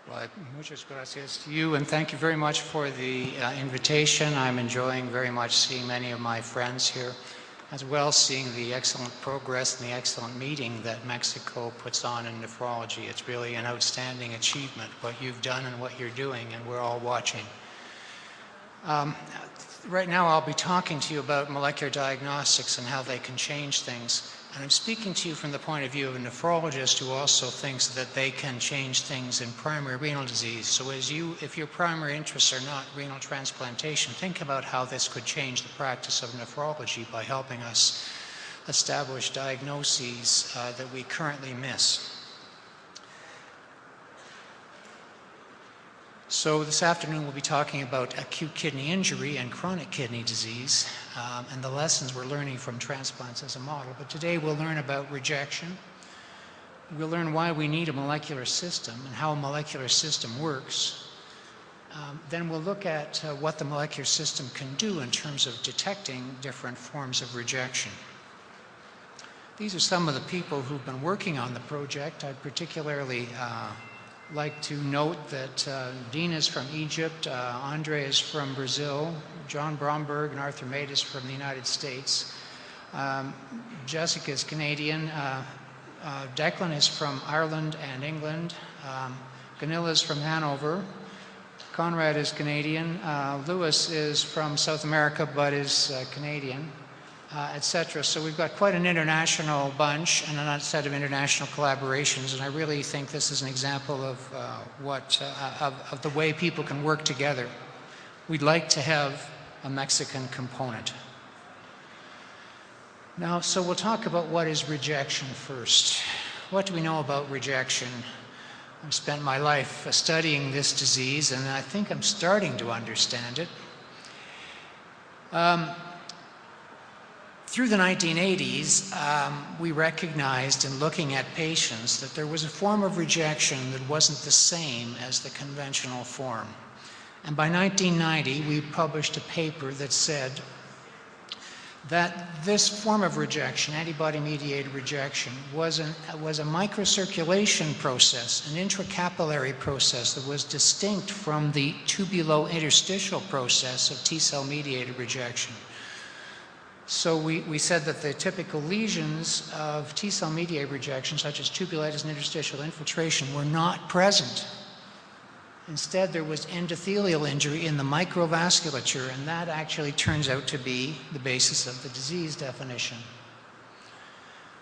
Well, muchas gracias to you, and thank you very much for the invitation. I'm enjoying very much seeing many of my friends here, as well as seeing the excellent progress and the excellent meeting that Mexico puts on in nephrology. It's really an outstanding achievement, what you've done and what you're doing, and we're all watching. Right now I'll be talking to you about molecular diagnostics and how they can change things. And I'm speaking to you from the point of view of a nephrologist who also thinks that they can change things in primary renal disease. So if your primary interests are not renal transplantation, think about how this could change the practice of nephrology by helping us establish diagnoses that we currently miss. So this afternoon we'll be talking about acute kidney injury and chronic kidney disease and the lessons we're learning from transplants as a model. But today we'll learn about rejection. We'll learn why we need a molecular system and how a molecular system works. Then we'll look at what the molecular system can do in terms of detecting different forms of rejection. These are some of the people who've been working on the project. I'd particularly like to note that Dean is from Egypt, Andre is from Brazil, John Bromberg and Arthur Mate is from the United States, Jessica is Canadian, Declan is from Ireland and England, Ganila is from Hanover, Conrad is Canadian, Lewis is from South America but is Canadian, etc. So we've got quite an international bunch and a set of international collaborations, and I really think this is an example of of the way people can work together. We'd like to have a Mexican component. Now, so we'll talk about what is rejection first. What do we know about rejection? I've spent my life studying this disease, and I think I'm starting to understand it. Through the 1980s, we recognized in looking at patients that there was a form of rejection that wasn't the same as the conventional form. And by 1990, we published a paper that said that this form of rejection, antibody-mediated rejection, was a microcirculation process, an intracapillary process that was distinct from the tubulo-interstitial process of T-cell mediated rejection. So we said that the typical lesions of T-cell mediated rejection, such as tubulitis and interstitial infiltration, were not present. Instead, there was endothelial injury in the microvasculature, and that actually turns out to be the basis of the disease definition.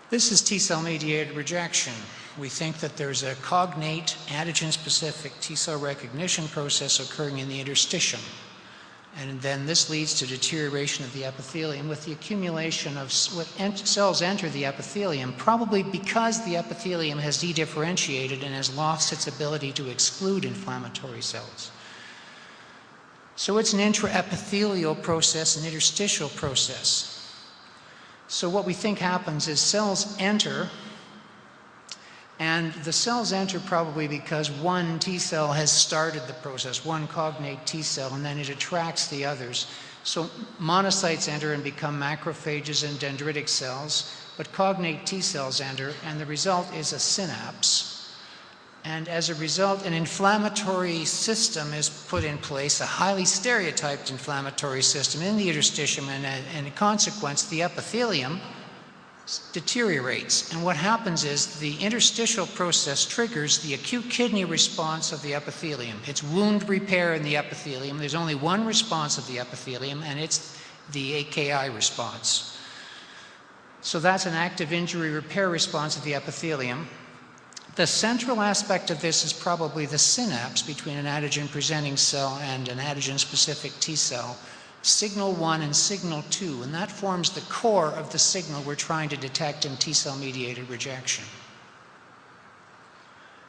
This is T-cell mediated rejection. We think that there's a cognate antigen-specific T-cell recognition process occurring in the interstitium. And then this leads to deterioration of the epithelium with the accumulation of cells enter the epithelium, probably because the epithelium has dedifferentiated and has lost its ability to exclude inflammatory cells. So it's an intraepithelial process, an interstitial process. So what we think happens is cells enter, and the cells enter probably because one T cell has started the process, one cognate T cell, and then it attracts the others. So monocytes enter and become macrophages and dendritic cells, but cognate T cells enter, and the result is a synapse. And as a result, an inflammatory system is put in place, a highly stereotyped inflammatory system in the interstitium, and in consequence, the epithelium deteriorates. And what happens is the interstitial process triggers the acute kidney response of the epithelium. It's wound repair in the epithelium. There's only one response of the epithelium, and it's the AKI response. So that's an active injury repair response of the epithelium. The central aspect of this is probably the synapse between an antigen-presenting cell and an antigen-specific T cell. Signal 1 and signal 2, and that forms the core of the signal we're trying to detect in T-cell mediated rejection.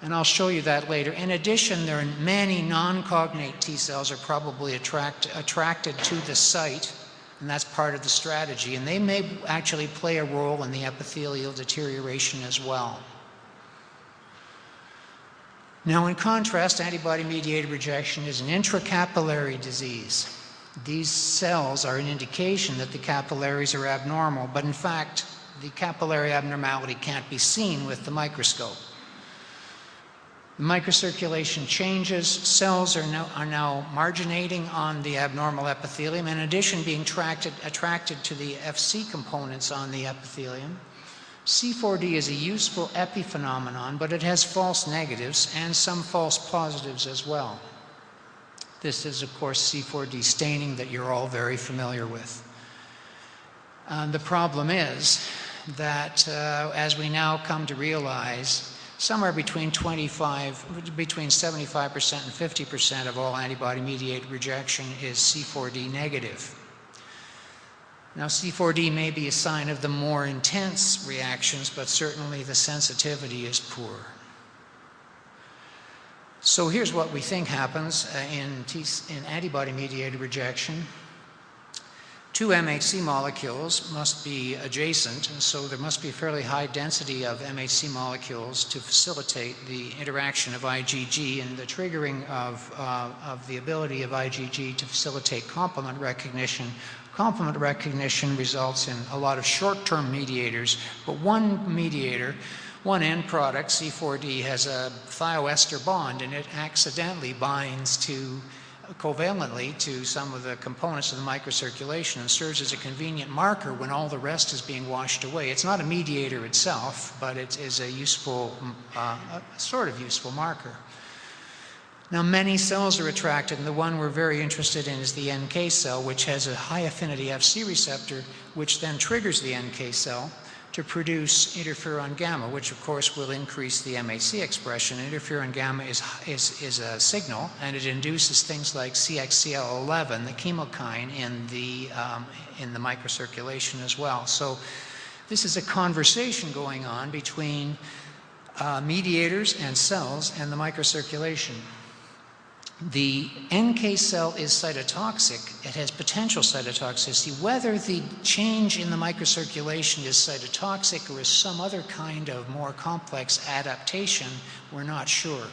And I'll show you that later. In addition, there are many non-cognate T cells are probably attracted to the site, and that's part of the strategy, and they may actually play a role in the epithelial deterioration as well. Now, in contrast, antibody-mediated rejection is an intracapillary disease. These cells are an indication that the capillaries are abnormal, but in fact, the capillary abnormality can't be seen with the microscope. The microcirculation changes. Cells are now marginating on the abnormal epithelium, in addition being attracted to the Fc components on the epithelium. C4d is a useful epiphenomenon, but it has false negatives and some false positives as well. This is, of course, C4d staining that you're all very familiar with. The problem is that as we now come to realize, somewhere between 75% and 50% of all antibody-mediated rejection is C4d negative. Now, C4d may be a sign of the more intense reactions, but certainly the sensitivity is poor. So here's what we think happens in antibody-mediated rejection. Two MHC molecules must be adjacent, and so there must be a fairly high density of MHC molecules to facilitate the interaction of IgG and the triggering of the ability of IgG to facilitate complement recognition. Complement recognition results in a lot of short-term mediators, but one mediator, one end product, C4d, has a thioester bond, and it accidentally binds covalently to some of the components of the microcirculation and serves as a convenient marker when all the rest is being washed away. It's not a mediator itself, but it is a useful, sort of useful marker. Now, many cells are attracted, and the one we're very interested in is the NK cell, which has a high affinity Fc receptor, which then triggers the NK cell to produce interferon gamma, which of course will increase the MHC expression. Interferon gamma is a signal, and it induces things like CXCL11, the chemokine, in the microcirculation as well. So this is a conversation going on between mediators and cells and the microcirculation. The NK cell is cytotoxic. It has potential cytotoxicity. Whether the change in the microcirculation is cytotoxic or is some other kind of more complex adaptation, we're not sure.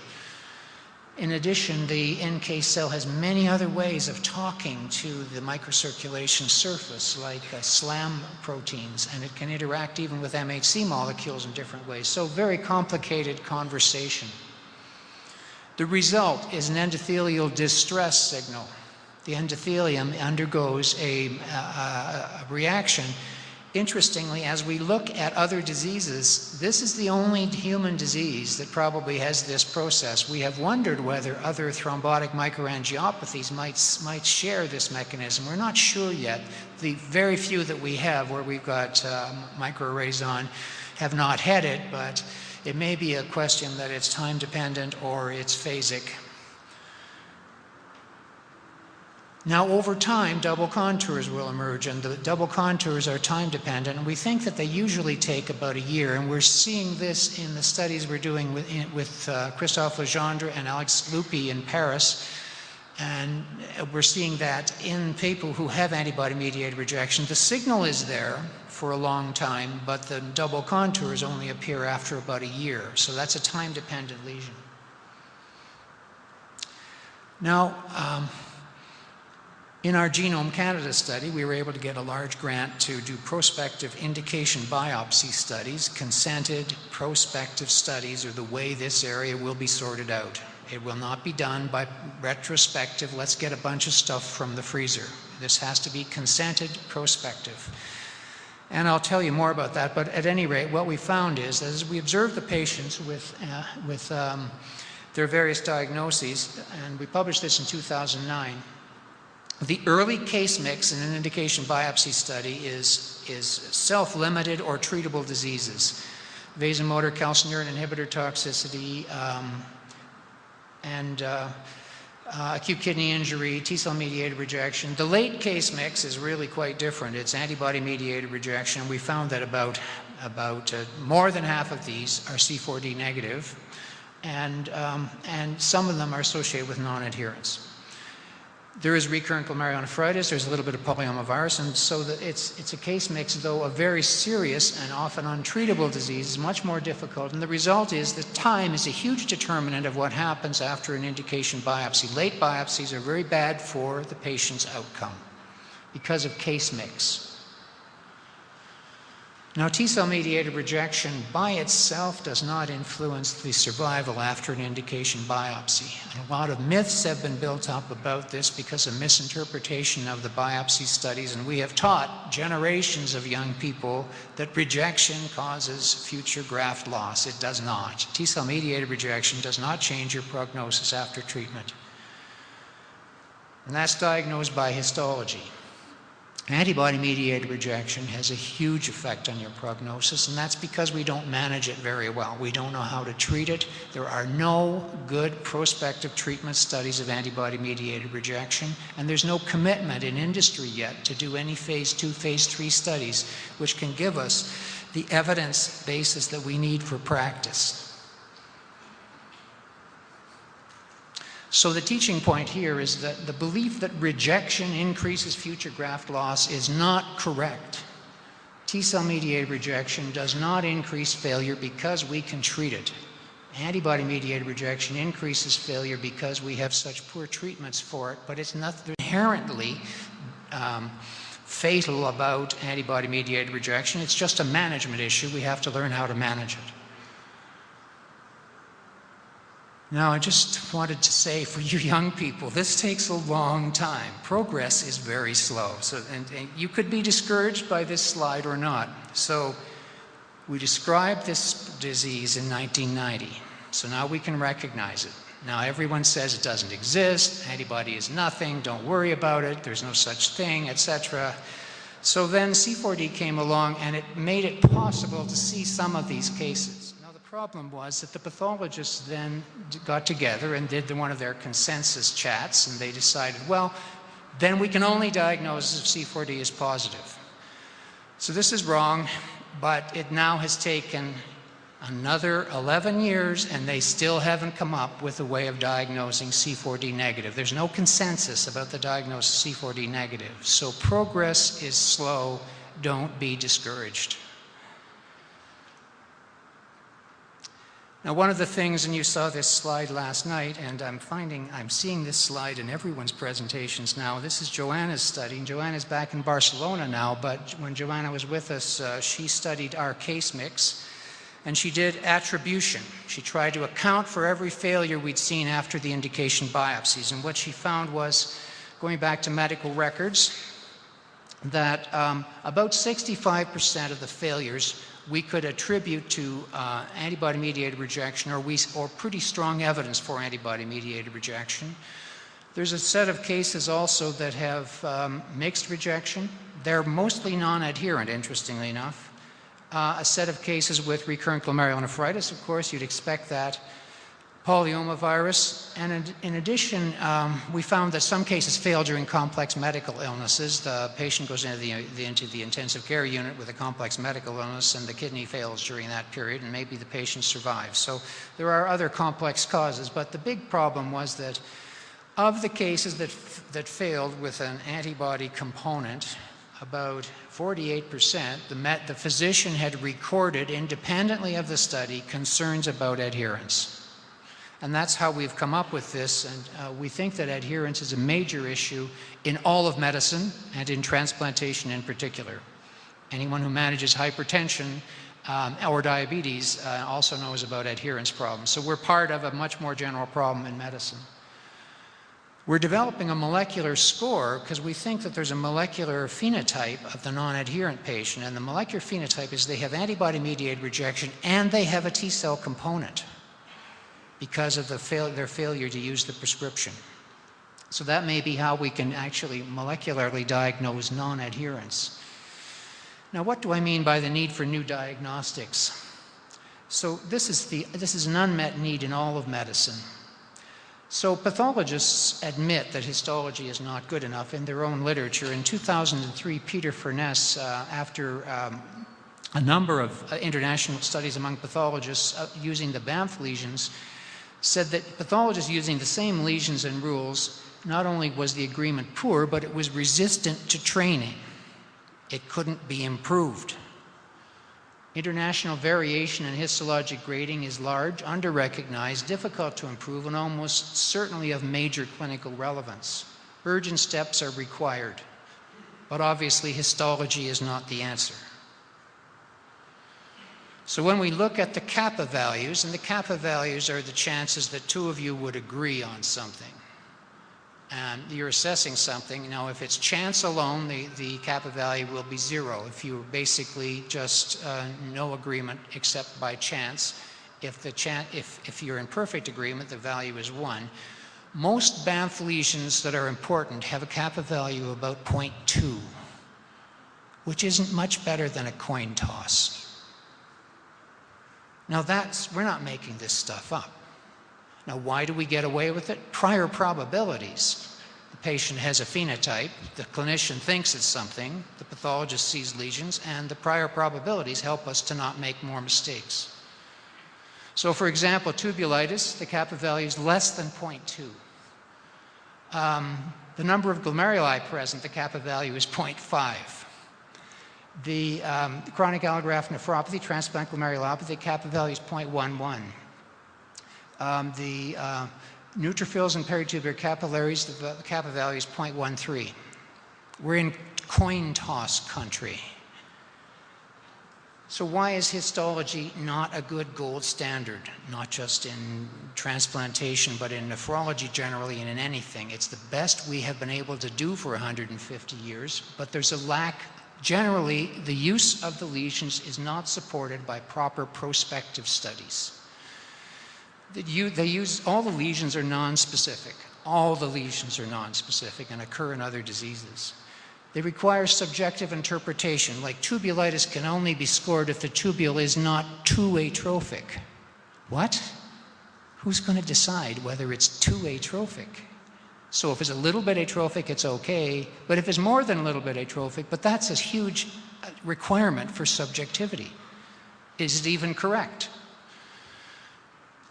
In addition, the NK cell has many other ways of talking to the microcirculation surface, like SLAM proteins, and it can interact even with MHC molecules in different ways. So very complicated conversation. The result is an endothelial distress signal. The endothelium undergoes a reaction. Interestingly, as we look at other diseases, this is the only human disease that probably has this process. We have wondered whether other thrombotic microangiopathies might share this mechanism. We're not sure yet. The very few that we have where we've got microarrays on have not had it, but it may be a question that it's time-dependent or it's phasic. Now, over time, double contours will emerge, and the double contours are time-dependent, and we think that they usually take about a year, and we're seeing this in the studies we're doing with Christophe Legendre and Alex Lupi in Paris, and we're seeing that in people who have antibody-mediated rejection. The signal is there for a long time, but the double contours only appear after about a year, so that's a time-dependent lesion. Now, in our Genome Canada study, we were able to get a large grant to do prospective indication biopsy studies. Consented prospective studies are the way this area will be sorted out. It will not be done by retrospective, let's get a bunch of stuff from the freezer. This has to be consented prospective. And I'll tell you more about that, but at any rate, what we found is, as we observed the patients with their various diagnoses, and we published this in 2009, the early case mix in an indication biopsy study is self-limited or treatable diseases. Vasomotor calcineurin inhibitor toxicity, and acute kidney injury, T-cell mediated rejection. The late case mix is really quite different. It's antibody-mediated rejection, and we found that about more than half of these are C4d negative, and some of them are associated with non-adherence. There is recurrent glomerulonephritis, there's a little bit of papillomavirus, and so it's a case mix, though a very serious and often untreatable disease is much more difficult, and the result is that time is a huge determinant of what happens after an indication biopsy. Late biopsies are very bad for the patient's outcome because of case mix. Now, T-cell mediated rejection by itself does not influence the survival after an indication biopsy. And a lot of myths have been built up about this because of misinterpretation of the biopsy studies, and we have taught generations of young people that rejection causes future graft loss. It does not. T-cell mediated rejection does not change your prognosis after treatment. And that's diagnosed by histology. Antibody-mediated rejection has a huge effect on your prognosis, and that's because we don't manage it very well. We don't know how to treat it. There are no good prospective treatment studies of antibody-mediated rejection, and there's no commitment in industry yet to do any phase 2, phase 3 studies which can give us the evidence basis that we need for practice. So the teaching point here is that the belief that rejection increases future graft loss is not correct. T-cell mediated rejection does not increase failure because we can treat it. Antibody-mediated rejection increases failure because we have such poor treatments for it, but it's not inherently fatal about antibody-mediated rejection. It's just a management issue. We have to learn how to manage it. Now, I just wanted to say for you young people, this takes a long time. Progress is very slow. And you could be discouraged by this slide or not. So we described this disease in 1990. So now we can recognize it. Now everyone says it doesn't exist, antibody is nothing, don't worry about it, there's no such thing, etc. So then C4D came along and it made it possible to see some of these cases. The problem was that the pathologists then got together and did one of their consensus chats, and they decided, well, then we can only diagnose if C4D is positive. So this is wrong, but it now has taken another 11 years, and they still haven't come up with a way of diagnosing C4D negative. There's no consensus about the diagnosis of C4D negative. So progress is slow. Don't be discouraged. Now, one of the things, and you saw this slide last night, and I'm seeing this slide in everyone's presentations now. This is Joanna's study, and Joanna's back in Barcelona now, but when Joanna was with us, she studied our case mix, and she did attribution. She tried to account for every failure we'd seen after the indication biopsies, and what she found was, going back to medical records, that about 65% of the failures we could attribute to antibody-mediated rejection or pretty strong evidence for antibody-mediated rejection. There's a set of cases also that have mixed rejection. They're mostly non-adherent, interestingly enough. A set of cases with recurrent glomerulonephritis, of course, you'd expect that. Polyomavirus, and in addition, we found that some cases fail during complex medical illnesses. The patient goes into the intensive care unit with a complex medical illness, and the kidney fails during that period, and maybe the patient survives. So there are other complex causes, but the big problem was that of the cases that failed with an antibody component, about 48%, the physician had recorded independently of the study concerns about adherence. And that's how we've come up with this, and we think that adherence is a major issue in all of medicine and in transplantation in particular. Anyone who manages hypertension or diabetes also knows about adherence problems. So we're part of a much more general problem in medicine. We're developing a molecular score because we think that there's a molecular phenotype of the non-adherent patient, and the molecular phenotype is they have antibody-mediated rejection and they have a T-cell component because of their failure to use the prescription. So that may be how we can actually molecularly diagnose non-adherence. Now, what do I mean by the need for new diagnostics? So this is an unmet need in all of medicine. So pathologists admit that histology is not good enough in their own literature. In 2003, Peter Furness, after a number of international studies among pathologists using the Banff lesions, said that pathologists using the same lesions and rules, not only was the agreement poor, but it was resistant to training. It couldn't be improved. International variation in histologic grading is large, under-recognized, difficult to improve, and almost certainly of major clinical relevance. Urgent steps are required, but obviously histology is not the answer. So when we look at the kappa values, and the kappa values are the chances that two of you would agree on something. And you're assessing something. Now, if it's chance alone, the kappa value will be 0. If you're basically just no agreement except by chance, if you're in perfect agreement, the value is 1. Most Banff lesions that are important have a kappa value of about 0.2, which isn't much better than a coin toss. Now we're not making this stuff up. Now, why do we get away with it? Prior probabilities. The patient has a phenotype, the clinician thinks it's something, the pathologist sees lesions, and the prior probabilities help us to not make more mistakes. So, for example, tubulitis, the kappa value is less than 0.2. The number of glomeruli present, the kappa value is 0.5. The chronic allograft nephropathy, transplant glomerulopathy, kappa value is 0.11. The neutrophils and peritubular capillaries, the kappa value is 0.13. We're in coin toss country. So why is histology not a good gold standard, not just in transplantation, but in nephrology generally and in anything? It's the best we have been able to do for 150 years, but there's a lack. Generally, the use of the lesions is not supported by proper prospective studies. All the lesions are nonspecific. All the lesions are nonspecific and occur in other diseases. They require subjective interpretation, like tubulitis can only be scored if the tubule is not too atrophic. What? Who's going to decide whether it's too atrophic? So if it's a little bit atrophic, it's okay, but if it's more than a little bit atrophic, but that's a huge requirement for subjectivity. Is it even correct?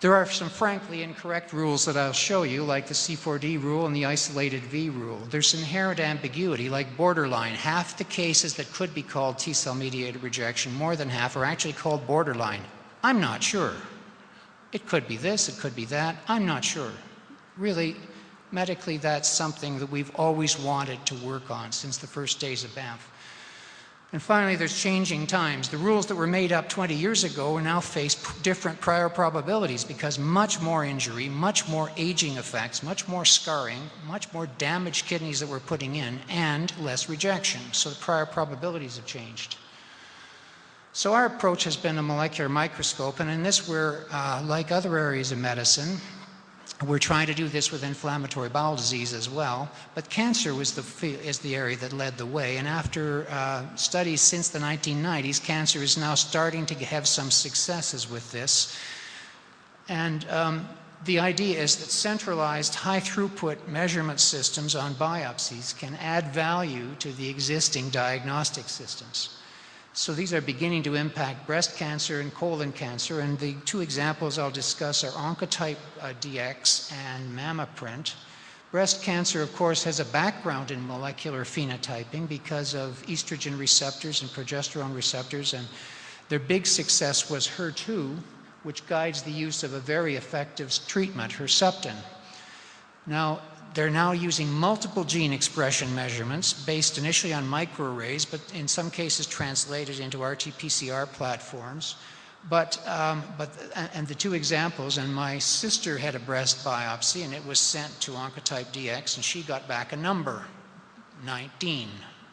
There are some frankly incorrect rules that I'll show you, like the C4D rule and the isolated V rule. There's inherent ambiguity, like borderline. Half the cases that could be called T-cell mediated rejection, more than half, are actually called borderline. I'm not sure. It could be this, it could be that. I'm not sure. Really, medically, that's something that we've always wanted to work on since the first days of Banff. And finally, there's changing times. The rules that were made up 20 years ago now face different prior probabilities because much more injury, much more aging effects, much more scarring, much more damaged kidneys that we're putting in, and less rejection. So the prior probabilities have changed. So our approach has been a molecular microscope, and in this we're, like other areas of medicine, we're trying to do this with inflammatory bowel disease as well, but cancer is the area that led the way. And after studies since the 1990s, cancer is now starting to have some successes with this. And the idea is that centralized high-throughput measurement systems on biopsies can add value to the existing diagnostic systems. So these are beginning to impact breast cancer and colon cancer, and the two examples I'll discuss are Oncotype DX and MammaPrint. Breast cancer, of course, has a background in molecular phenotyping because of estrogen receptors and progesterone receptors, and their big success was HER2, which guides the use of a very effective treatment, Herceptin. Now, they're now using multiple gene expression measurements based initially on microarrays, but in some cases translated into RT-PCR platforms. And the two examples, and my sister had a breast biopsy and it was sent to Oncotype DX and she got back a number, 19.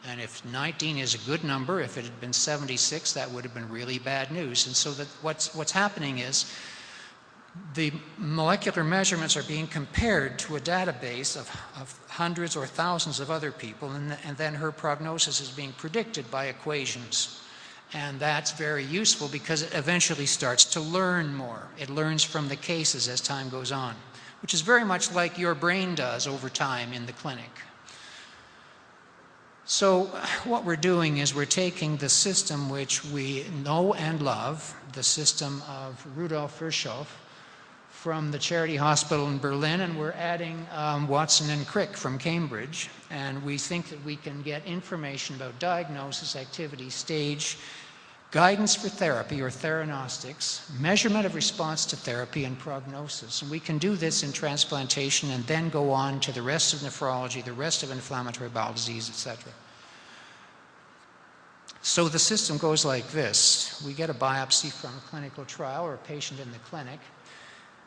And if 19 is a good number, if it had been 76, that would have been really bad news. And so that what's happening is the molecular measurements are being compared to a database of hundreds or thousands of other people, and then her prognosis is being predicted by equations. And that's very useful because it eventually starts to learn more. It learns from the cases as time goes on, which is very much like your brain does over time in the clinic. So what we're doing is we're taking the system which we know and love, the system of Rudolf Virchow, from the Charity Hospital in Berlin, and we're adding Watson and Crick from Cambridge. And we think that we can get information about diagnosis, activity, stage, guidance for therapy or theranostics, measurement of response to therapy, and prognosis. And we can do this in transplantation and then go on to the rest of nephrology, the rest of inflammatory bowel disease, etc. So the system goes like this. We get a biopsy from a clinical trial or a patient in the clinic,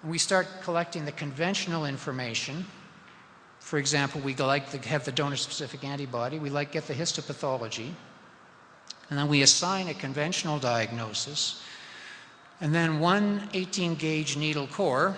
and we start collecting the conventional information. For example, we like to have the donor-specific antibody. We like to get the histopathology. And then we assign a conventional diagnosis. And then one 18-gauge needle core,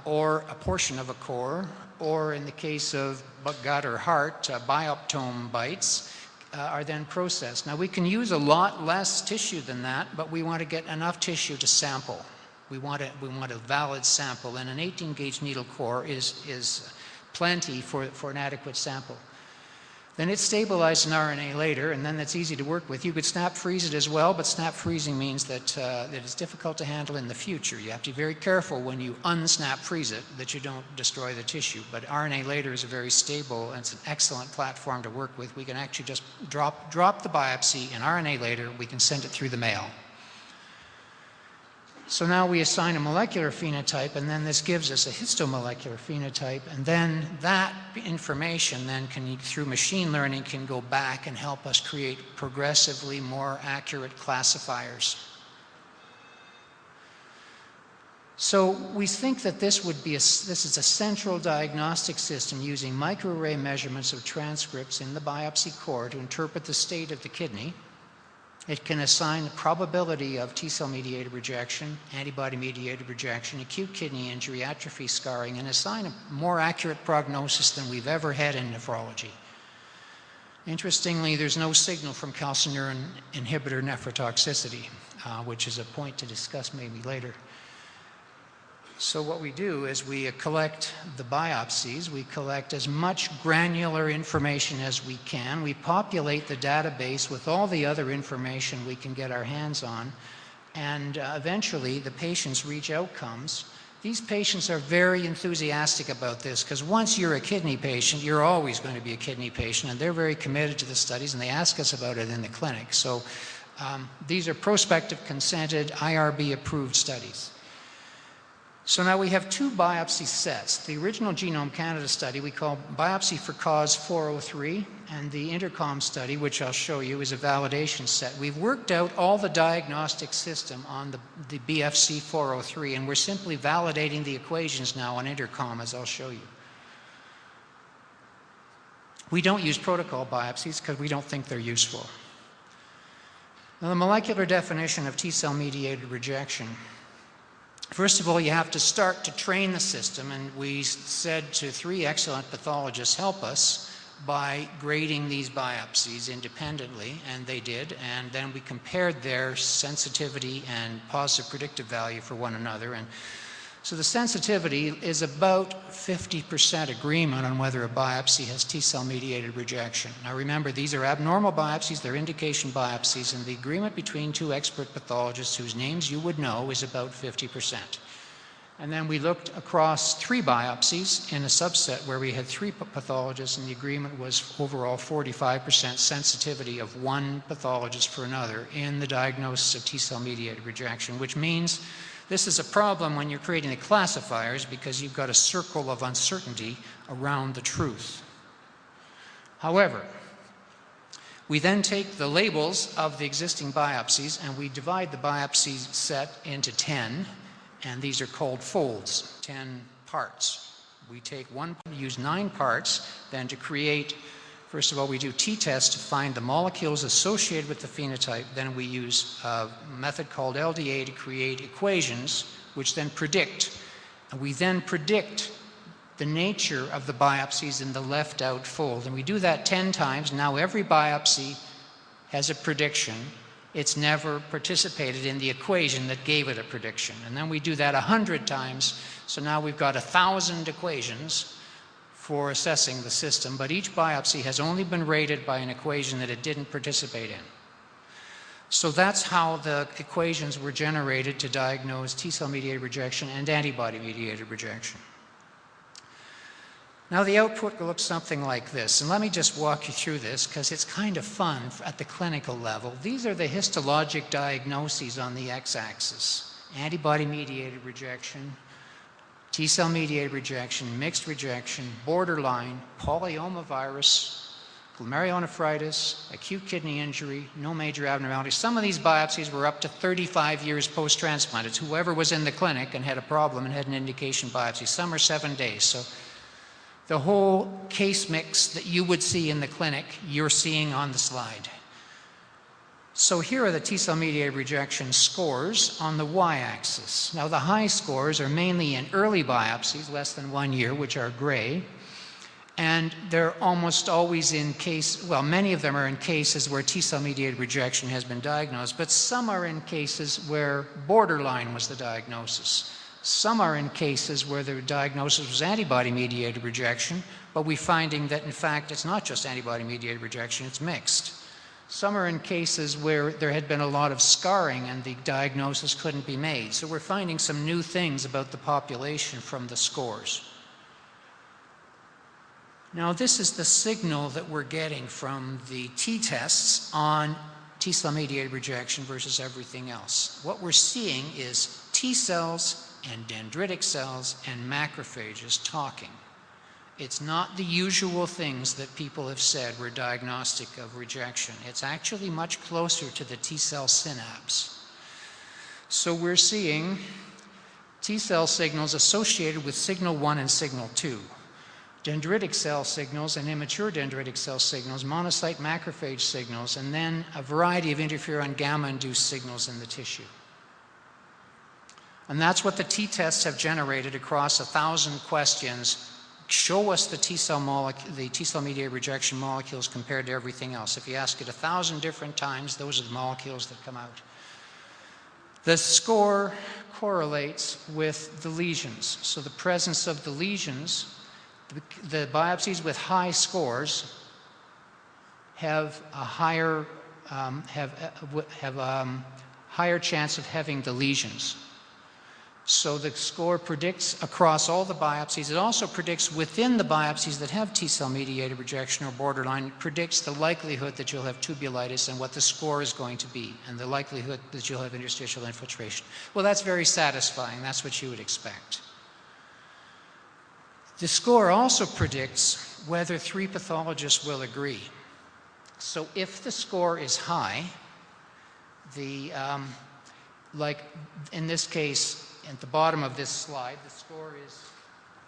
or a portion of a core, or in the case of gut or heart, bioptome bites, are then processed. Now we can use a lot less tissue than that, but we want to get enough tissue to sample. We want a valid sample, and an 18-gauge needle core is plenty for an adequate sample. Then it's stabilized in RNA later, and then that's easy to work with. You could snap freeze it as well, but snap freezing means that it's difficult to handle in the future. You have to be very careful when you unsnap freeze it that you don't destroy the tissue. But RNA later is a very stable, and it's an excellent platform to work with. We can actually just drop the biopsy in RNA later. We can send it through the mail. So now we assign a molecular phenotype, and then this gives us a histomolecular phenotype, and then that information then can, through machine learning, can go back and help us create progressively more accurate classifiers. So we think that this is a central diagnostic system using microarray measurements of transcripts in the biopsy core to interpret the state of the kidney. It can assign the probability of T-cell mediated rejection, antibody-mediated rejection, acute kidney injury, atrophy, scarring, and assign a more accurate prognosis than we've ever had in nephrology. Interestingly, there's no signal from calcineurin inhibitor nephrotoxicity, which is a point to discuss maybe later. So what we do is we collect the biopsies, we collect as much granular information as we can, we populate the database with all the other information we can get our hands on, and eventually the patients reach outcomes. These patients are very enthusiastic about this because once you're a kidney patient, you're always going to be a kidney patient, and they're very committed to the studies, and they ask us about it in the clinic. So these are prospective, consented, IRB approved studies. So now we have two biopsy sets. The original Genome Canada study we call Biopsy for Cause 403, and the Intercom study, which I'll show you, is a validation set. We've worked out all the diagnostic system on the BFC 403, and we're simply validating the equations now on Intercom, as I'll show you. We don't use protocol biopsies because we don't think they're useful. Now, the molecular definition of T-cell mediated rejection. First of all, you have to start to train the system, and we said to 3 excellent pathologists, help us by grading these biopsies independently, and they did, and then we compared their sensitivity and positive predictive value for one another. And so the sensitivity is about 50% agreement on whether a biopsy has T-cell mediated rejection. Now remember, these are abnormal biopsies, they're indication biopsies, and the agreement between 2 expert pathologists whose names you would know is about 50%. And then we looked across 3 biopsies in a subset where we had 3 pathologists, and the agreement was overall 45% sensitivity of one pathologist for another in the diagnosis of T-cell mediated rejection, which means this is a problem when you're creating the classifiers because you've got a circle of uncertainty around the truth. However, we then take the labels of the existing biopsies and we divide the biopsy set into 10, and these are called folds, 10 parts. We take use 9 parts then to create. First of all, we do t-tests to find the molecules associated with the phenotype. Then we use a method called LDA to create equations, which then predict. And we then predict the nature of the biopsies in the left-out fold. And we do that 10 times. Now every biopsy has a prediction. It's never participated in the equation that gave it a prediction. And then we do that 100 times. So now we've got 1,000 equations for assessing the system, but each biopsy has only been rated by an equation that it didn't participate in. So that's how the equations were generated to diagnose T-cell mediated rejection and antibody mediated rejection. Now the output looks something like this, and let me just walk you through this because it's kind of fun at the clinical level. These are the histologic diagnoses on the x-axis: antibody mediated rejection, T-cell mediated rejection, mixed rejection, borderline, polyomavirus, glomerulonephritis, acute kidney injury, no major abnormalities. Some of these biopsies were up to 35 years post-transplant. It's whoever was in the clinic and had a problem and had an indication biopsy. Some are 7 days. So the whole case mix that you would see in the clinic, you're seeing on the slide. So here are the T-cell mediated rejection scores on the y-axis. Now the high scores are mainly in early biopsies, less than 1 year, which are gray. And they're almost always in many of them are in cases where T-cell mediated rejection has been diagnosed, but some are in cases where borderline was the diagnosis. Some are in cases where the diagnosis was antibody-mediated rejection, but we're finding that in fact it's not just antibody-mediated rejection, it's mixed. Some are in cases where there had been a lot of scarring and the diagnosis couldn't be made. So we're finding some new things about the population from the scores. Now this is the signal that we're getting from the t-tests on T-cell mediated rejection versus everything else. What we're seeing is T cells and dendritic cells and macrophages talking. It's not the usual things that people have said were diagnostic of rejection. It's actually much closer to the T-cell synapse. So we're seeing T-cell signals associated with signal 1 and signal 2. Dendritic cell signals and immature dendritic cell signals, monocyte macrophage signals, and then a variety of interferon gamma-induced signals in the tissue. And that's what the t-tests have generated across 1,000 questions. Show us the T-cell mediated rejection molecules compared to everything else. If you ask it 1,000 different times, those are the molecules that come out. The score correlates with the lesions. So the presence of the lesions, the biopsies with high scores have a higher higher chance of having the lesions. So the score predicts across all the biopsies. It also predicts within the biopsies that have T-cell mediated rejection or borderline, it predicts the likelihood that you'll have tubulitis and what the score is going to be, and the likelihood that you'll have interstitial infiltration. Well, that's very satisfying. That's what you would expect. The score also predicts whether 3 pathologists will agree. So if the score is high, like in this case, at the bottom of this slide, the score is,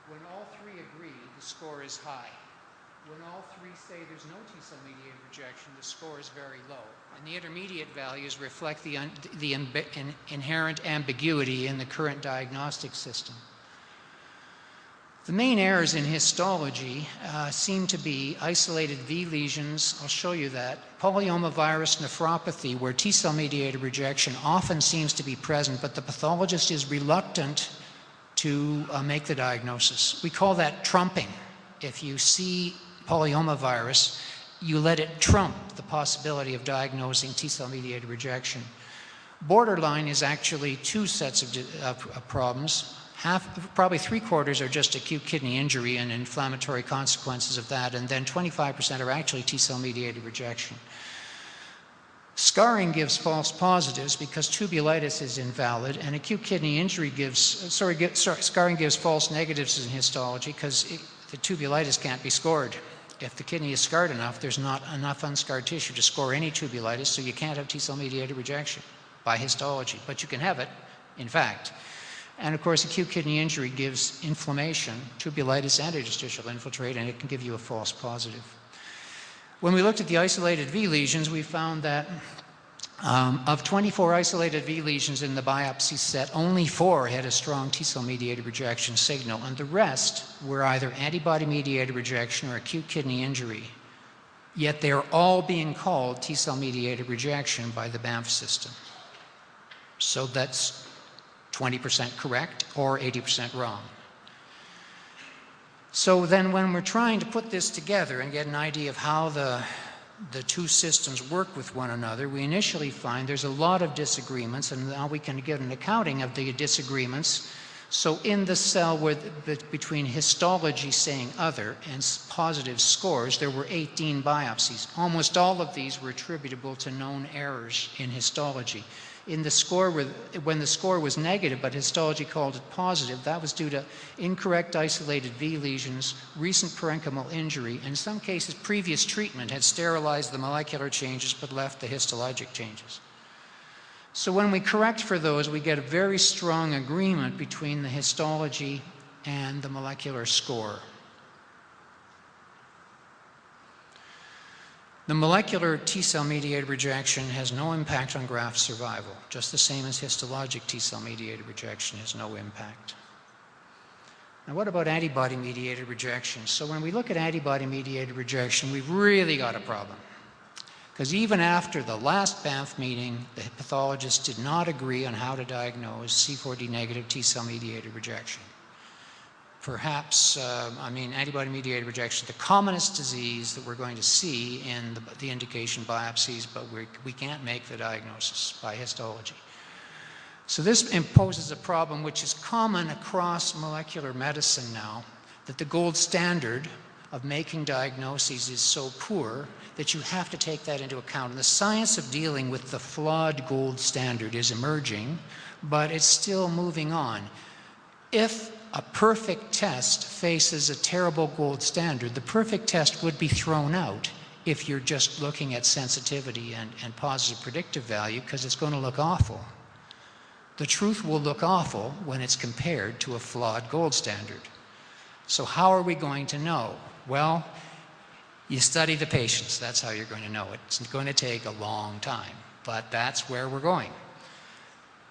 when all 3 agree, the score is high. When all 3 say there's no T-cell mediated rejection, the score is very low. And the intermediate values reflect the inherent ambiguity in the current diagnostic system. The main errors in histology seem to be isolated V lesions. I'll show you that. Polyomavirus nephropathy, where T-cell mediated rejection often seems to be present, but the pathologist is reluctant to make the diagnosis. We call that trumping. If you see polyomavirus, you let it trump the possibility of diagnosing T-cell mediated rejection. Borderline is actually 2 sets of problems. Probably 3/4 are just acute kidney injury and inflammatory consequences of that, and then 25% are actually T-cell mediated rejection. Scarring gives false positives because tubulitis is invalid, and acute kidney injury scarring gives false negatives in histology because the tubulitis can't be scored. If the kidney is scarred enough, there's not enough unscarred tissue to score any tubulitis, so you can't have T-cell mediated rejection by histology, but you can have it, in fact. And of course, acute kidney injury gives inflammation, tubulitis and interstitial infiltrate, and it can give you a false positive. When we looked at the isolated V lesions, we found that of 24 isolated V lesions in the biopsy set, only 4 had a strong T-cell mediated rejection signal, and the rest were either antibody-mediated rejection or acute kidney injury. Yet they're all being called T-cell mediated rejection by the Banff system. So that's 20% correct or 80% wrong. So then when we're trying to put this together and get an idea of how the 2 systems work with one another, we initially find there's a lot of disagreements, and now we can get an accounting of the disagreements. So in the cell between histology saying other and positive scores, there were 18 biopsies. Almost all of these were attributable to known errors in histology. In the score, when the score was negative, but histology called it positive, that was due to incorrect isolated V lesions, recent parenchymal injury, and in some cases previous treatment had sterilized the molecular changes but left the histologic changes. So when we correct for those, we get a very strong agreement between the histology and the molecular score. The molecular T-cell mediated rejection has no impact on graft survival, just the same as histologic T-cell mediated rejection has no impact. Now what about antibody mediated rejection? So when we look at antibody mediated rejection, we've really got a problem. Because even after the last Banff meeting, the pathologists did not agree on how to diagnose C4d negative T-cell mediated rejection. Perhaps, antibody-mediated rejection, the commonest disease that we're going to see in the indication biopsies, but we can't make the diagnosis by histology. So this imposes a problem which is common across molecular medicine now, that the gold standard of making diagnoses is so poor that you have to take that into account. And the science of dealing with the flawed gold standard is emerging, but it's still moving on. If a perfect test faces a terrible gold standard, the perfect test would be thrown out if you're just looking at sensitivity and positive predictive value, because it's going to look awful. The truth will look awful when it's compared to a flawed gold standard. So how are we going to know? Well, you study the patients. That's how you're going to know it. It's going to take a long time, but that's where we're going.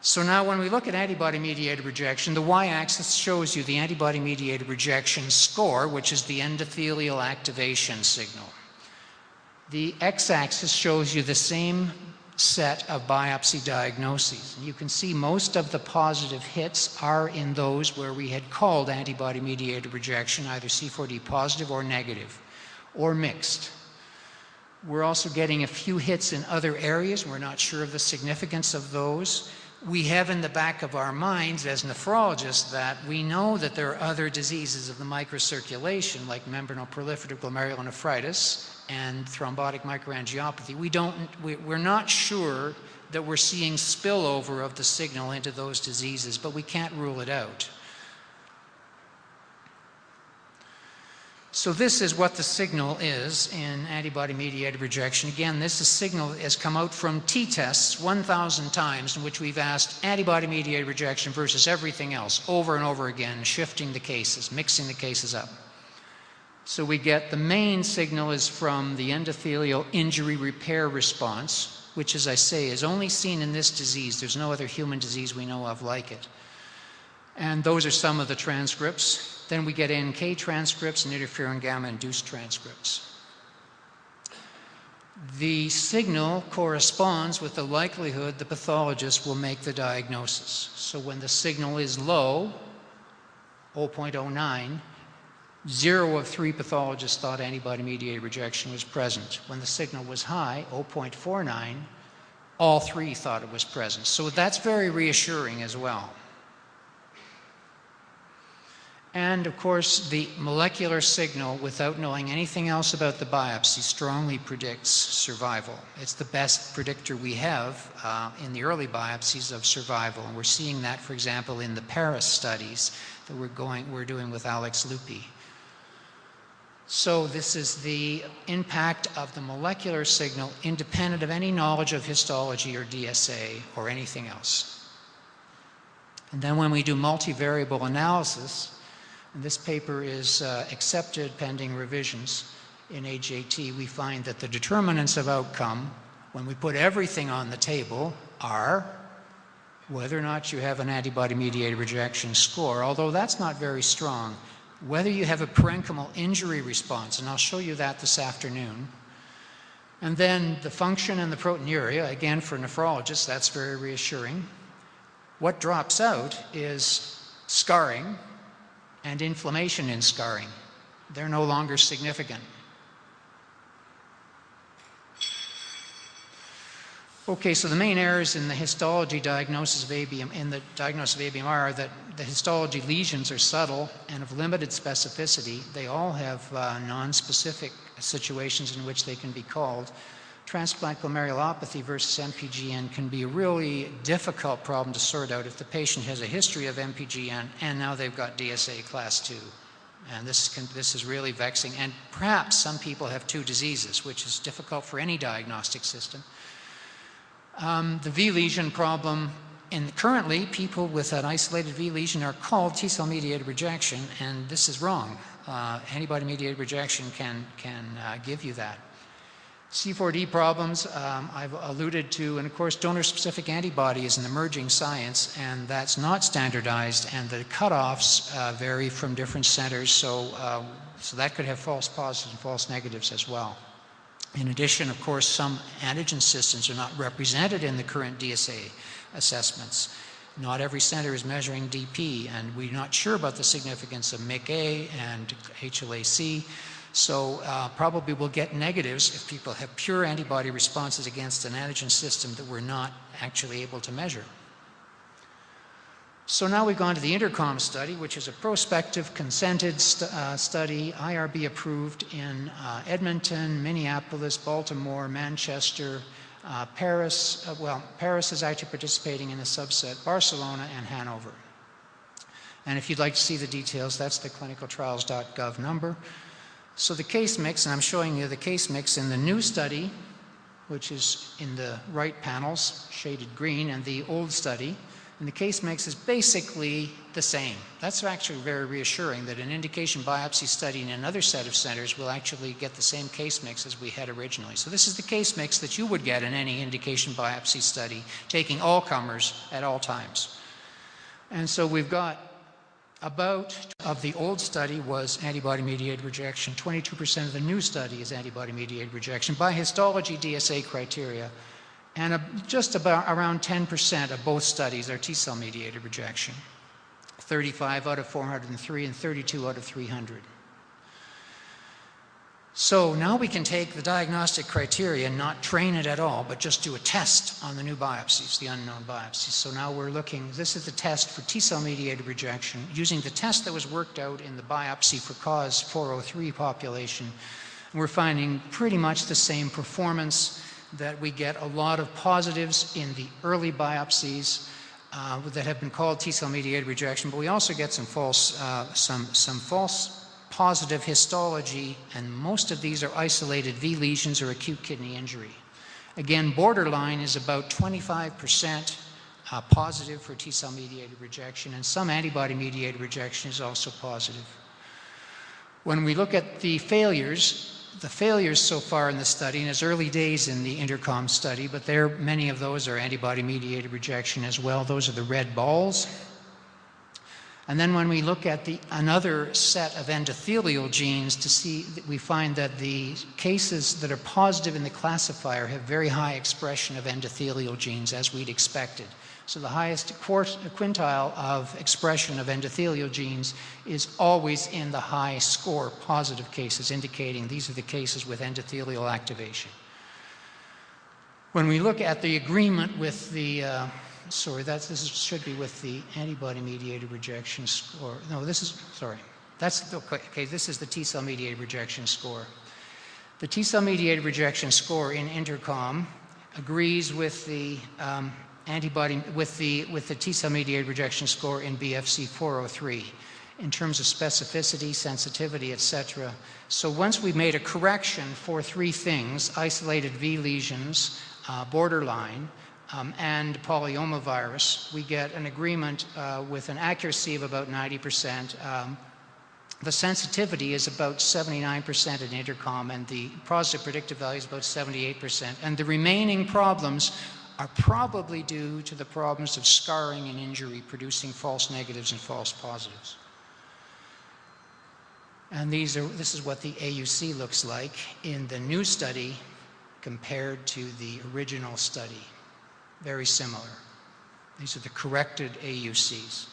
So now when we look at antibody-mediated rejection, the y-axis shows you the antibody-mediated rejection score, which is the endothelial activation signal. The x-axis shows you the same set of biopsy diagnoses. You can see most of the positive hits are in those where we had called antibody-mediated rejection either C4d positive or negative, or mixed. We're also getting a few hits in other areas. We're not sure of the significance of those. We have in the back of our minds as nephrologists that we know that there are other diseases of the microcirculation like membranous proliferative glomerulonephritis and thrombotic microangiopathy. We're not sure that we're seeing spillover of the signal into those diseases, but we can't rule it out. So this is what the signal is in antibody-mediated rejection. Again, this signal has come out from t-tests 1,000 times in which we've asked antibody-mediated rejection versus everything else over and over again, shifting the cases, mixing the cases up. So we get the main signal is from the endothelial injury repair response, which, as I say, is only seen in this disease. There's no other human disease we know of like it. And those are some of the transcripts. Then we get NK transcripts and interferon gamma-induced transcripts. The signal corresponds with the likelihood the pathologist will make the diagnosis. So when the signal is low, 0.09, 0 of 3 pathologists thought antibody-mediated rejection was present. When the signal was high, 0.49, all 3 thought it was present. So that's very reassuring as well. And of course, the molecular signal, without knowing anything else about the biopsy, strongly predicts survival. It's the best predictor we have in the early biopsies of survival. And we're seeing that, for example, in the Paris studies that we're doing with Alex Lupi. So this is the impact of the molecular signal independent of any knowledge of histology or DSA or anything else. And then when we do multivariable analysis, and this paper is accepted pending revisions in AJT, we find that the determinants of outcome, when we put everything on the table, are whether or not you have an antibody-mediated rejection score, although that's not very strong, whether you have a parenchymal injury response, and I'll show you that this afternoon, and then the function and the proteinuria, again for nephrologists, that's very reassuring. What drops out is scarring and inflammation in scarring. They're no longer significant. Okay, so the main errors in the histology diagnosis of ABM, in the diagnosis of ABMR are that the histology lesions are subtle and of limited specificity. They all have non-specific situations in which they can be called. Transplant glomerulopathy versus MPGN can be a really difficult problem to sort out if the patient has a history of MPGN and now they've got DSA class 2. And this is really vexing. And perhaps some people have two diseases, which is difficult for any diagnostic system. The V lesion problem, and currently people with an isolated V lesion are called T-cell mediated rejection, and this is wrong. Antibody-mediated rejection can give you that. C4D problems, I've alluded to, and of course donor-specific antibody is an emerging science, and that's not standardized, and the cutoffs vary from different centers, so that could have false positives and false negatives as well. In addition, of course, some antigen systems are not represented in the current DSA assessments. Not every center is measuring DP, and we're not sure about the significance of MIC-A and HLA-C. So probably we'll get negatives if people have pure antibody responses against an antigen system that we're not actually able to measure. So now we've gone to the INTERCOM study, which is a prospective consented study, IRB approved in Edmonton, Minneapolis, Baltimore, Manchester, Paris. Paris is actually participating in a subset, Barcelona and Hanover. And if you'd like to see the details, that's the clinicaltrials.gov number. So the case mix, and I'm showing you the case mix in the new study, which is in the right panels, shaded green, and the old study. And the case mix is basically the same. That's actually very reassuring that an indication biopsy study in another set of centers will actually get the same case mix as we had originally. So this is the case mix that you would get in any indication biopsy study, taking all comers at all times. And so we've got about of the old study was antibody-mediated rejection. 22% of the new study is antibody-mediated rejection by histology DSA criteria. And just about around 10% of both studies are T-cell mediated rejection. 35 out of 403 and 32 out of 300. So now we can take the diagnostic criteria and not train it at all, but just do a test on the new biopsies, the unknown biopsies. So now we're looking, this is the test for T-cell mediated rejection, using the test that was worked out in the biopsy for cause 403 population. And we're finding pretty much the same performance, that we get a lot of positives in the early biopsies that have been called T-cell mediated rejection, but we also get some false positive histology, and most of these are isolated V lesions or acute kidney injury. Again, borderline is about 25% positive for T-cell mediated rejection, and some antibody-mediated rejection is also positive. When we look at the failures so far in the study, and it's early days in the INTERCOM study, but many of those are antibody-mediated rejection as well. Those are the red balls. And then when we look at another set of endothelial genes to see, we find that the cases that are positive in the classifier have very high expression of endothelial genes, as we'd expected. So the highest quintile of expression of endothelial genes is always in the high score positive cases, indicating these are the cases with endothelial activation. When we look at the agreement with the this should be with the antibody-mediated rejection score. No, this is, sorry. This is the T-cell mediated rejection score. The T-cell mediated rejection score in INTERCOM agrees with the with the T-cell mediated rejection score in BFC 403 in terms of specificity, sensitivity, etc. So once we've made a correction for three things, isolated V lesions, borderline, and polyomavirus, we get an agreement with an accuracy of about 90%. The sensitivity is about 79% in INTERCOM, and the positive predictive value is about 78%. And the remaining problems are probably due to the problems of scarring and injury, producing false negatives and false positives. And this is what the AUC looks like in the new study compared to the original study. Very similar. These are the corrected AUCs.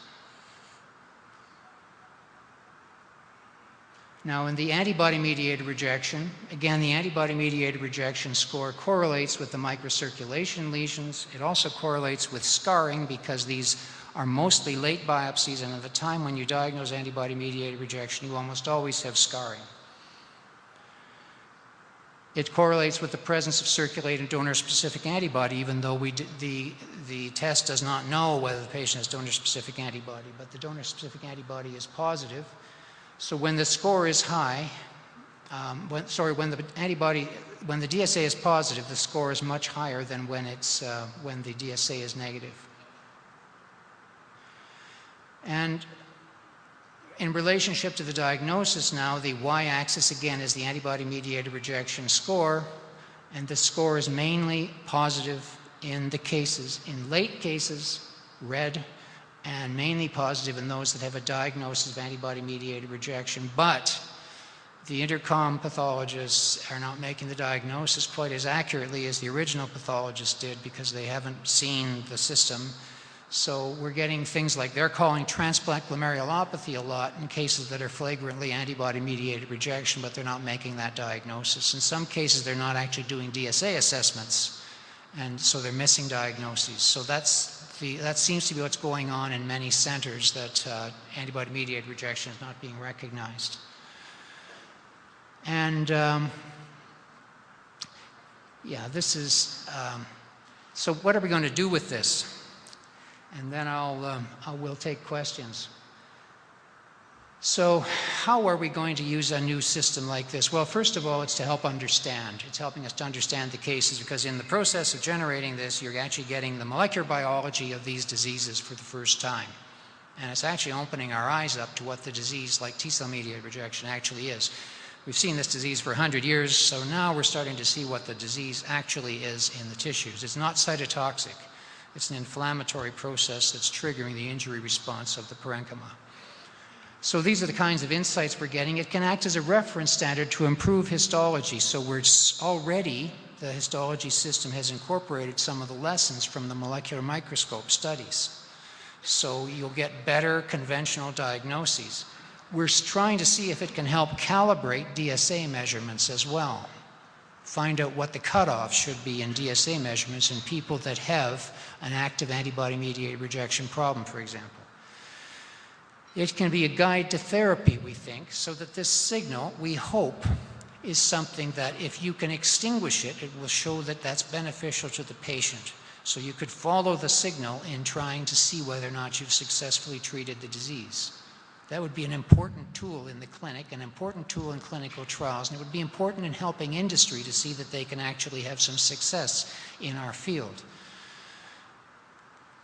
Now in the antibody-mediated rejection, again, the antibody-mediated rejection score correlates with the microcirculation lesions. It also correlates with scarring because these are mostly late biopsies, and at the time when you diagnose antibody-mediated rejection, you almost always have scarring. It correlates with the presence of circulating donor-specific antibody, even though the test does not know whether the patient has donor-specific antibody, but the donor-specific antibody is positive. So when the score is high, when the DSA is positive, the score is much higher than when the DSA is negative. And in relationship to the diagnosis now, the y-axis again is the antibody-mediated rejection score, and the score is mainly positive in the cases, in late cases, red, and mainly positive in those that have a diagnosis of antibody-mediated rejection. But the intercom pathologists are not making the diagnosis quite as accurately as the original pathologists did because they haven't seen the system. So we're getting things like they're calling transplant glomerulopathy a lot in cases that are flagrantly antibody-mediated rejection, but they're not making that diagnosis. In some cases, they're not actually doing DSA assessments, and so they're missing diagnoses. So that seems to be what's going on in many centers, that antibody-mediated rejection is not being recognized. And yeah, this is, so what are we going to do with this? And then I will take questions. So how are we going to use a new system like this? Well, first of all, it's to help understand. It's helping us to understand the cases, because in the process of generating this, you're actually getting the molecular biology of these diseases for the first time. And it's actually opening our eyes up to what the disease like T-cell mediated rejection actually is. We've seen this disease for 100 years, so now we're starting to see what the disease actually is in the tissues. It's not cytotoxic. It's an inflammatory process that's triggering the injury response of the parenchyma. So these are the kinds of insights we're getting. It can act as a reference standard to improve histology. So the histology system has incorporated some of the lessons from the molecular microscope studies. So you'll get better conventional diagnoses. We're trying to see if it can help calibrate DSA measurements as well. Find out what the cutoff should be in DSA measurements in people that have an active antibody-mediated rejection problem, for example. It can be a guide to therapy, we think, so that this signal, we hope, is something that if you can extinguish it, it will show that that's beneficial to the patient. So you could follow the signal in trying to see whether or not you've successfully treated the disease. That would be an important tool in the clinic, an important tool in clinical trials, and it would be important in helping industry to see that they can actually have some success in our field.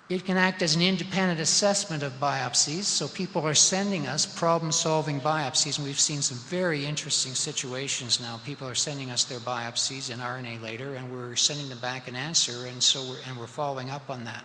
It can act as an independent assessment of biopsies, so people are sending us problem-solving biopsies, and we've seen some very interesting situations now. People are sending us their biopsies in RNA later, and we're sending them back an answer, and we're following up on that.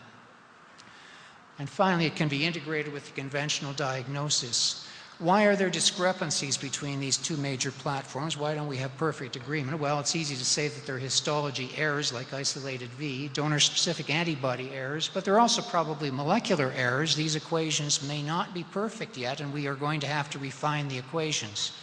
And finally, it can be integrated with the conventional diagnosis. Why are there discrepancies between these two major platforms? Why don't we have perfect agreement? Well, it's easy to say that there are histology errors like isolated V, donor-specific antibody errors, but there are also probably molecular errors. These equations may not be perfect yet, and we are going to have to refine the equations.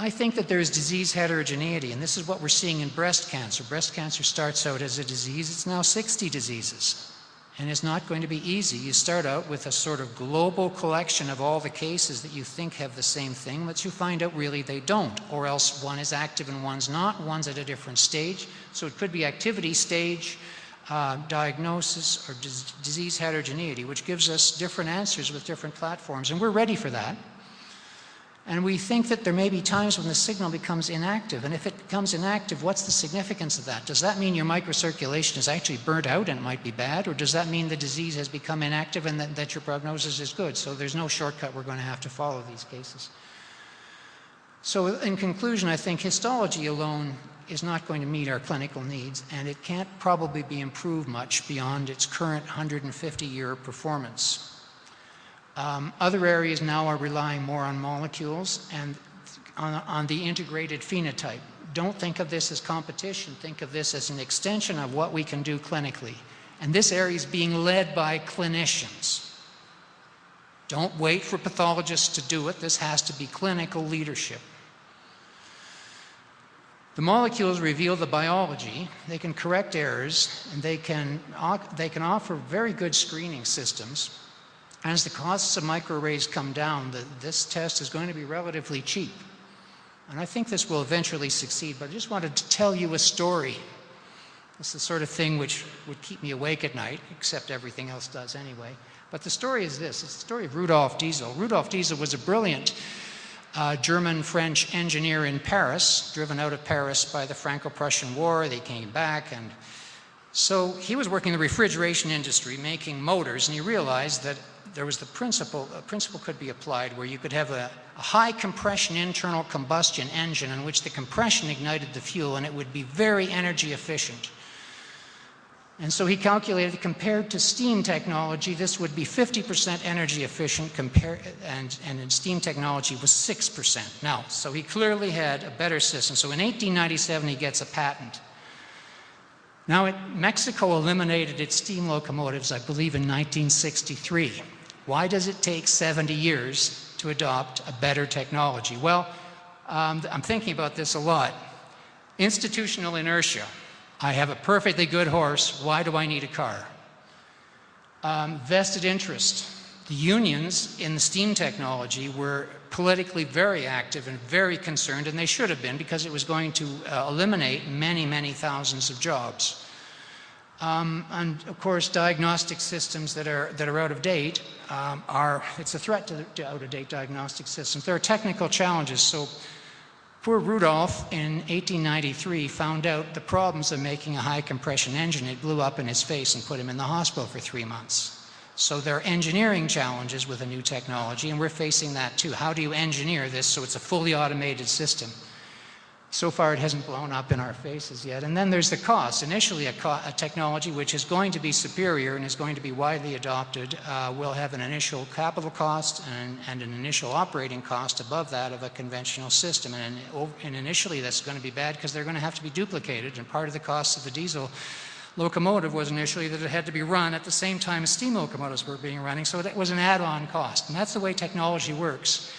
I think that there is disease heterogeneity, and this is what we're seeing in breast cancer. Breast cancer starts out as a disease. It's now 60 diseases. And it's not going to be easy. You start out with a sort of global collection of all the cases that you think have the same thing, but you find out really they don't, or else one is active and one's not, one's at a different stage. So it could be activity stage, diagnosis, or disease heterogeneity, which gives us different answers with different platforms, and we're ready for that. And we think that there may be times when the signal becomes inactive. And if it becomes inactive, what's the significance of that? Does that mean your microcirculation is actually burnt out and it might be bad? Or does that mean the disease has become inactive and that your prognosis is good? So there's no shortcut. We're going to have to follow these cases. So in conclusion, I think histology alone is not going to meet our clinical needs, and it can't probably be improved much beyond its current 150-year performance. Other areas now are relying more on molecules and on the integrated phenotype. Don't think of this as competition. Think of this as an extension of what we can do clinically. And this area is being led by clinicians. Don't wait for pathologists to do it. This has to be clinical leadership. The molecules reveal the biology. They can correct errors, and they can offer very good screening systems. As the costs of microarrays come down, this test is going to be relatively cheap. And I think this will eventually succeed, but I just wanted to tell you a story. It's the sort of thing which would keep me awake at night, except everything else does anyway. But the story is this. It's the story of Rudolf Diesel. Rudolf Diesel was a brilliant German-French engineer in Paris, driven out of Paris by the Franco-Prussian War. They came back, and so he was working in the refrigeration industry, making motors, and he realized that there was a principle could be applied where you could have a high compression internal combustion engine in which the compression ignited the fuel, and it would be very energy efficient. And so he calculated, compared to steam technology, this would be 50% energy efficient, and in steam technology was 6%. Now, so he clearly had a better system. So in 1897, he gets a patent. Now, Mexico eliminated its steam locomotives, I believe, in 1963. Why does it take 70 years to adopt a better technology? Well, I'm thinking about this a lot. Institutional inertia. I have a perfectly good horse. Why do I need a car? Vested interest. The unions in the steam technology were politically very active and very concerned, and they should have been, because it was going to eliminate many, many thousands of jobs. And of course, diagnostic systems that are out of date it's a threat to out-of-date diagnostic systems. There are technical challenges. So poor Rudolf in 1893 found out the problems of making a high compression engine. It blew up in his face and put him in the hospital for 3 months. So there are engineering challenges with a new technology, and we're facing that too. How do you engineer this so it's a fully automated system? So far, it hasn't blown up in our faces yet. And then there's the cost. Initially, a technology which is going to be superior and is going to be widely adopted will have an initial capital cost and an initial operating cost above that of a conventional system. And initially, that's going to be bad because they're going to have to be duplicated. And part of the cost of the diesel locomotive was initially that it had to be run at the same time as steam locomotives were being running. So that was an add-on cost. And that's the way technology works.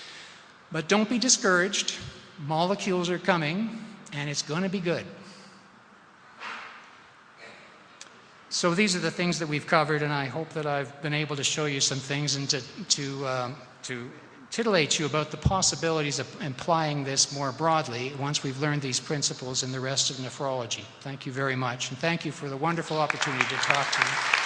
But don't be discouraged. Molecules are coming, and it's going to be good. So these are the things that we've covered, and I hope that I've been able to show you some things and to titillate you about the possibilities of applying this more broadly once we've learned these principles in the rest of nephrology. Thank you very much, and thank you for the wonderful opportunity to talk to you.